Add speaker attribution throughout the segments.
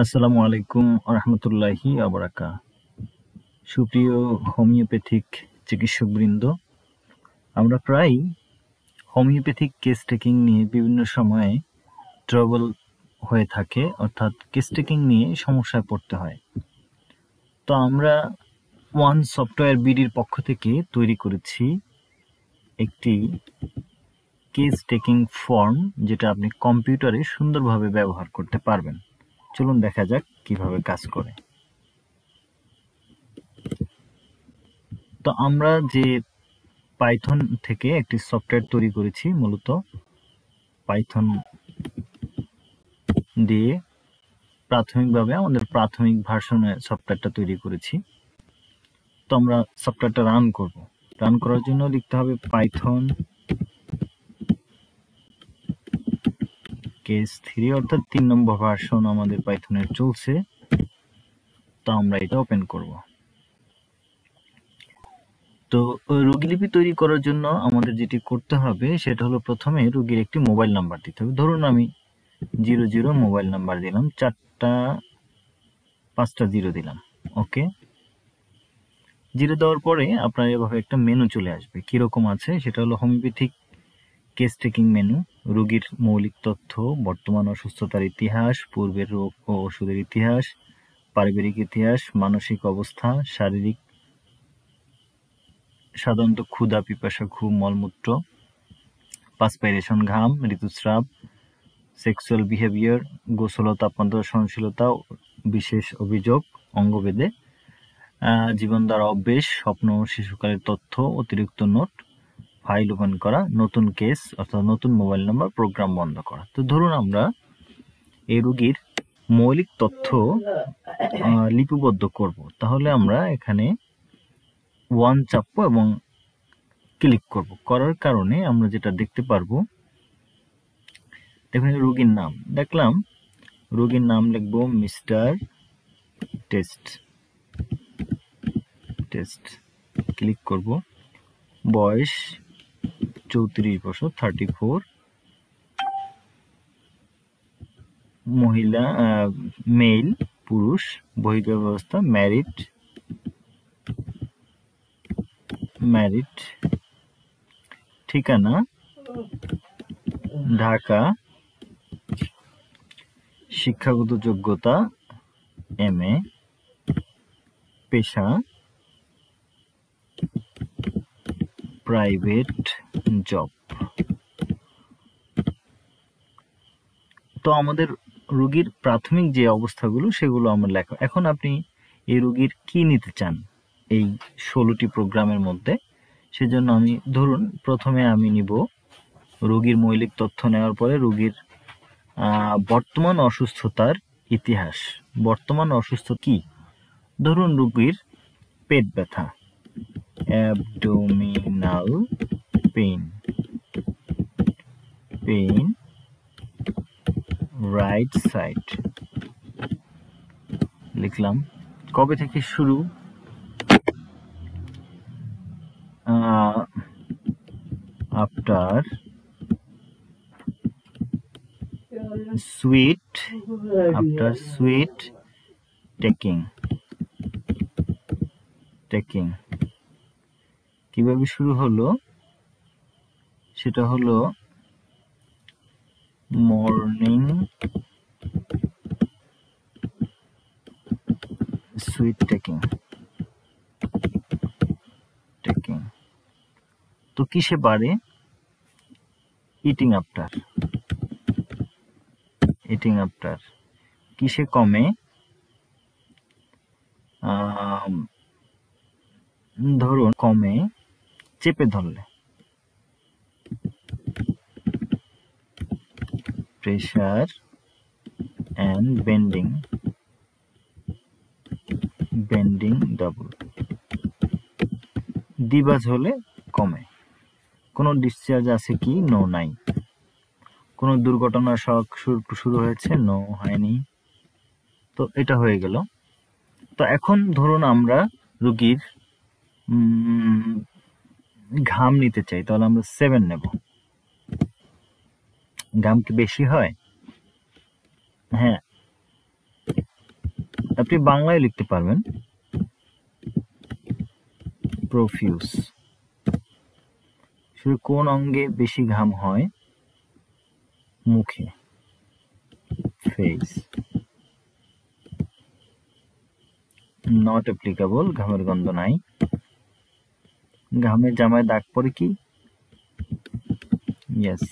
Speaker 1: আসসালামু আলাইকুম রহমতুল্লাহি আবরাকা। সুপ্রিয় হোমিওপ্যাথিক চিকিৎসকবৃন্দ, আমরা প্রায় হোমিওপ্যাথিক কেস টেকিং নিয়ে বিভিন্ন সময়ে ট্রাবল হয়ে থাকে, অর্থাৎ কেস টেকিং নিয়ে সমস্যায় পড়তে হয়। তো আমরা ওয়ান সফটওয়্যার বিডির পক্ষ থেকে তৈরি করেছি একটি কেস টেকিং ফর্ম, যেটা আপনি কম্পিউটারে সুন্দরভাবে ব্যবহার করতে পারবেন। চলুন দেখা যাক কিভাবে কাজ করে। তো আমরা যে পাইথন থেকে একটি সফটওয়্যার তৈরি করেছি, মূলত পাইথন দিয়ে প্রাথমিকভাবে আমাদের প্রাথমিক ভার্সনে সফটওয়্যারটা তৈরি করেছি। তো আমরা সফটওয়্যারটা রান করার জন্য লিখতে হবে পাইথন কেস 3, অর্থাৎ 3 নম্বর ভার্সন আমাদের পাইথনের চলছে। তো আমরা এটা ওপেন করব। তো রোগীলিপি তৈরি করার জন্য আমাদের যেটি করতে হবে সেটা হলো, প্রথমে রোগীর একটি মোবাইল নাম্বার দিতে হবে। ধরুন আমি 00 মোবাইল নাম্বার দিলাম, 5টা 0 দিলাম। ওকে, 0 দেওয়ার পরে আপনার এভাবে একটা মেনু চলে আসবে। কিরকম আছে সেটা হলো হোমিওপ্যাথিক কেস টেকিং মেনু, রোগীর মৌলিক তথ্য, বর্তমান অসুস্থতার ইতিহাস, পূর্বের রোগ ও ওষুধের ইতিহাস, পারিবারিক ইতিহাস, মানসিক অবস্থা, শারীরিক, সাধারণত ক্ষুধা, পিপাসা, ঘুম, মলমূত্র, পাসপাইরেশন, ঘাম, ঋতুস্রাব, সেক্সুয়াল বিহেভিয়ার, গোসল ও তাপমাত্রা সহনশীলতা, বিশেষ অভিযোগ, অঙ্গভেদে, জীবন দ্বারা অভ্যেস, স্বপ্ন ও শিশুকালের তথ্য, অতিরিক্ত নোট, ফাইল ওপেন করা, নতুন কেস অর্থাৎ নতুন মোবাইল নাম্বার, প্রোগ্রাম বন্ধ করা। তো ধরুন আমরা এই রোগীর মৌলিক তথ্য লিপিবদ্ধ করব, তাহলে আমরা এখানে 1 চাপবো এবং ক্লিক করব। করার কারণে আমরা যেটা দেখতে পারবো, দেখুন রোগীর নাম দেখলাম, রোগীর নাম লিখবো মিস্টার টেস্ট। ক্লিক করব। বয়স 34 বছর, 34, মহিলা, মেল, পুরুষ, বৈবাহিক ব্যবস্থা, ম্যারিড, ঠিকানা ঢাকা, শিক্ষাগত যোগ্যতা MA, পেশা প্রাইভেট জব। তো আমাদের রোগীর প্রাথমিক যে অবস্থাগুলো সেগুলো আমরা লেখা। এখন আপনি এই রোগীর কি নিতে চান এই 16টি প্রোগ্রামের মধ্যে, সেজন্য আমি ধরুন প্রথমে আমি নিব রোগীর মৌলিক তথ্য নেওয়ার পরে রোগীর বর্তমান অসুস্থতার ইতিহাস। বর্তমান অসুস্থ কি? ধরুন রোগীর পেট ব্যথা, অ্যাবডোমিনাল পেইন, রাইট সাইড লিখলাম। কবে থেকে শুরু? After sweet taking. কিভাবে শুরু হলো সেটা হলো মর্নিং সুইট টেকিং। তো কিসে বাড়ে? Eating after. কিসে কমে? ধরুন কমে চেপে ধরলে। Pressure and bending double. দিবাজ হলে কমে। কোনো ডিসচার্জ আছে কি? নো, নাই। কোনো দুর্ঘটনা শক শুরু হয়েছে? নো, হয়নি। তো এটা হয়ে গেল। তো এখন ধরুন আমরা রোগীর ঘাম নিতে চাই, তাহলে আমরা 7 নেব। ঘাম কি বেশি হয়? হ্যাঁ, আপনি বাংলায় লিখতে পারবেন প্রফিউস। শুধু কোন অঙ্গে বেশি ঘাম হয়? মুখে, ফেস। নট অ্যাপ্লিকেবল, ঘামের গন্ধ নাই। ঘামের জামায় দাগ পড়ে কি? ইয়েস।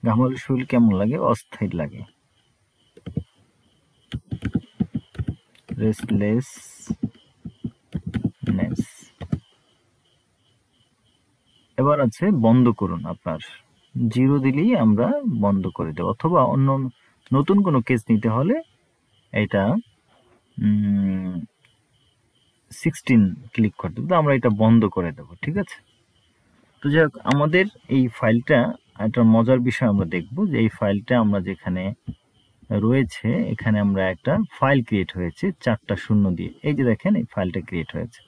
Speaker 1: ঘাম হলে শরীর কেমন লাগে? অস্থির লাগে। রেস্টলেসনেস। এবার আছে বন্ধ করুন। আপনার 0 দিলেই আমরা বন্ধ করে দেব, অথবা অন্য নতুন কোনো কেস নিতে হলে এটা 16 ক্লিক করতে হবে। আমরা এটা বন্ধ করে দেব, ঠিক আছে? তো যাই হোক, আমাদের এই ফাইলটা একটা মজার বিষয় আমরা দেখব যে এই ফাইলটা আমরা যেখানে রয়েছে, এখানে আমরা একটা ফাইল ক্রিয়েট হয়েছে 4টা শূন্য দিয়ে। এই যে দেখেন, এই ফাইলটা ক্রিয়েট হয়েছে।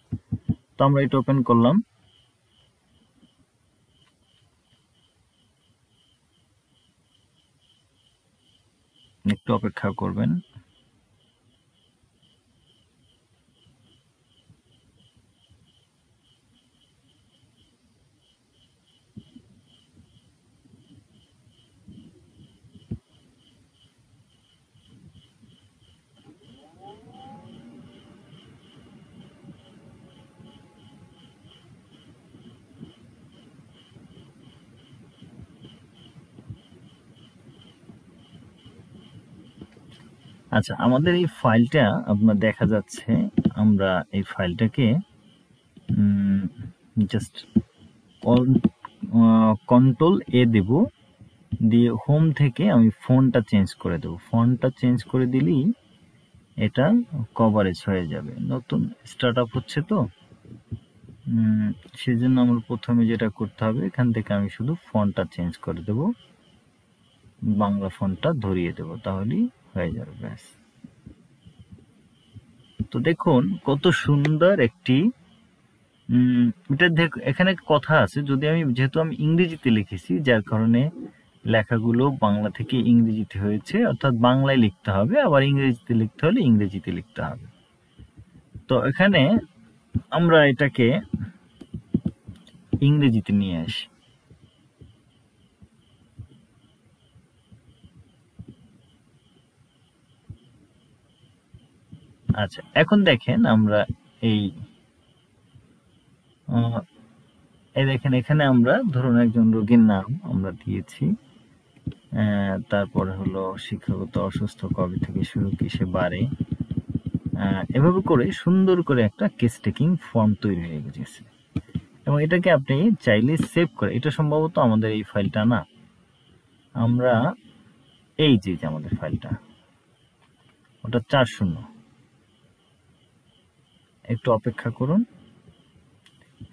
Speaker 1: তো আমরা এটা ওপেন করলাম। একটু অপেক্ষা করবেন। আচ্ছা, আমাদের এই ফাইলটা আপনার দেখা যাচ্ছে। আমরা এই ফাইলটাকে জাস্ট কন্ট্রোল এ দেব, দিয়ে হোম থেকে আমি ফন্টটা চেঞ্জ করে দেব। ফন্টটা চেঞ্জ করে দিলেই এটা কভারেজ হয়ে যাবে। নতুন স্টার্ট আপ হচ্ছে তো, সেজন্য আমার প্রথমে যেটা করতে হবে, এখান থেকে আমি শুধু ফন্টটা চেঞ্জ করে দেব, বাংলা ফন্টটা ধরিয়ে দেব, তাহলেই হয়ে যাবে। ব্যাস। তো দেখুন কত সুন্দর একটি এটা এখানে কথা আছে। যদি আমি, যেহেতু আমি ইংরেজিতে লিখেছি, যার কারণে লেখাগুলো বাংলা থেকে ইংরেজিতে হয়েছে, অর্থাৎ বাংলায় লিখতে হবে, আবার ইংরেজিতে লিখতে হলে ইংরেজিতে লিখতে হবে। তো এখানে আমরা এটাকে ইংরেজিতে নিয়ে আসি। আচ্ছা, এখন দেখেন আমরা এই দেখেন, এখানে আমরা ধরুন একজন রোগীর নাম আমরা দিয়েছি, তারপরে হলো শিক্ষাগত অসুস্থ কবে থেকে শুরু, কিসে বাড়ে, এভাবে করে সুন্দর করে একটা কেস টেকিং ফর্ম তৈরি হয়ে গেছে। এবং এটাকে আপনি চাইলে সেভ করে, এটা সম্ভবত আমাদের এই ফাইলটা না, আমরা এই যে আমাদের ফাইলটা, ওটা 4.0। একটু অপেক্ষা করুন।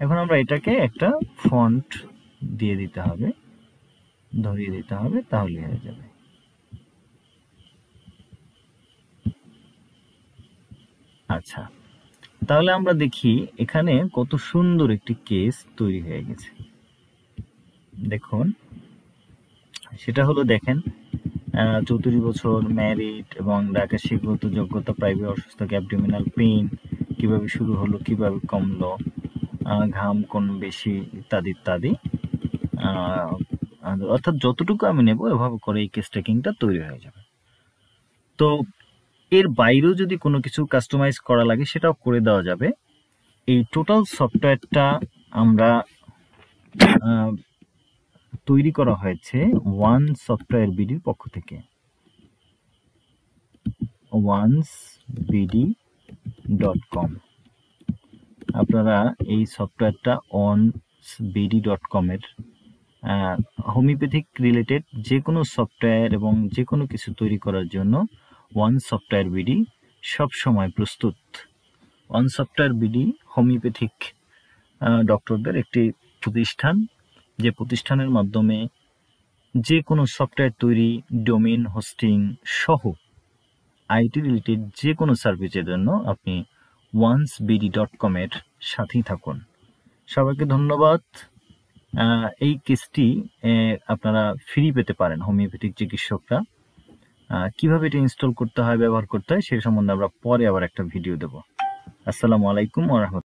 Speaker 1: এখন আমরা এটাকে একটা ফন্ট দিয়ে দিতে হবে, ধরিয়ে দিতে হবে, তাহলে হয়ে যাবে। আচ্ছা, তাহলে আমরা দেখি এখানে কত সুন্দর একটি কেস তৈরি হয়ে গেছে। দেখুন, সেটা হলো, দেখেন 34 বছর, ম্যারিড, এবং ঢাকা শিক্ষাগত যোগ্যতা, প্রাইভেট, অসুস্থ, অ্যাবডোমিনাল পেইন, কিভাবে শুরু হলো, কিভাবে কমলো, ঘাম কোন বেশি, ইত্যাদি ইত্যাদি। অর্থাৎ যতটুকু আমি নেব, এভাবে করে এই কেস টেকিংটা তৈরি হয়ে যাবে। তো এর বাইরেও যদি কোনো কিছু কাস্টমাইজ করা লাগে, সেটাও করে দেওয়া যাবে। এই টোটাল সফটওয়্যারটা আমরা তৈরি করা হয়েছে ওয়ান সফটওয়্যার বিডির পক্ষ থেকে। onesbd.com। আপনারা এই সফটওয়্যারটা onesbd.com এর হোমিওপ্যাথিক রিলেটেড যে কোনো সফটওয়্যার এবং যে কোনো কিছু তৈরি করার জন্য ওয়ান সফটওয়্যার বিডি সবসময় প্রস্তুত। ওয়ান সফটওয়্যার বিডি হোমিওপ্যাথিক ডক্টরদের একটি প্রতিষ্ঠান, যে প্রতিষ্ঠানের মাধ্যমে যে কোনো সফটওয়্যার তৈরি, ডোমেইন হোস্টিং সহ আইটি রিলেটেড যে কোনো সার্ভিসের জন্য আপনি onesbd.com এর সাথেই থাকুন। সবাইকে ধন্যবাদ। এই কেসটি আপনারা ফ্রি পেতে পারেন হোমিওপ্যাথিক চিকিৎসকরা। কিভাবে এটা ইনস্টল করতে হয়, ব্যবহার করতে হয় সে সম্বন্ধে আমরা পরে আবার একটা ভিডিও দেব। আসসালামু আলাইকুম ওয়া রাহমাতুল্লাহ।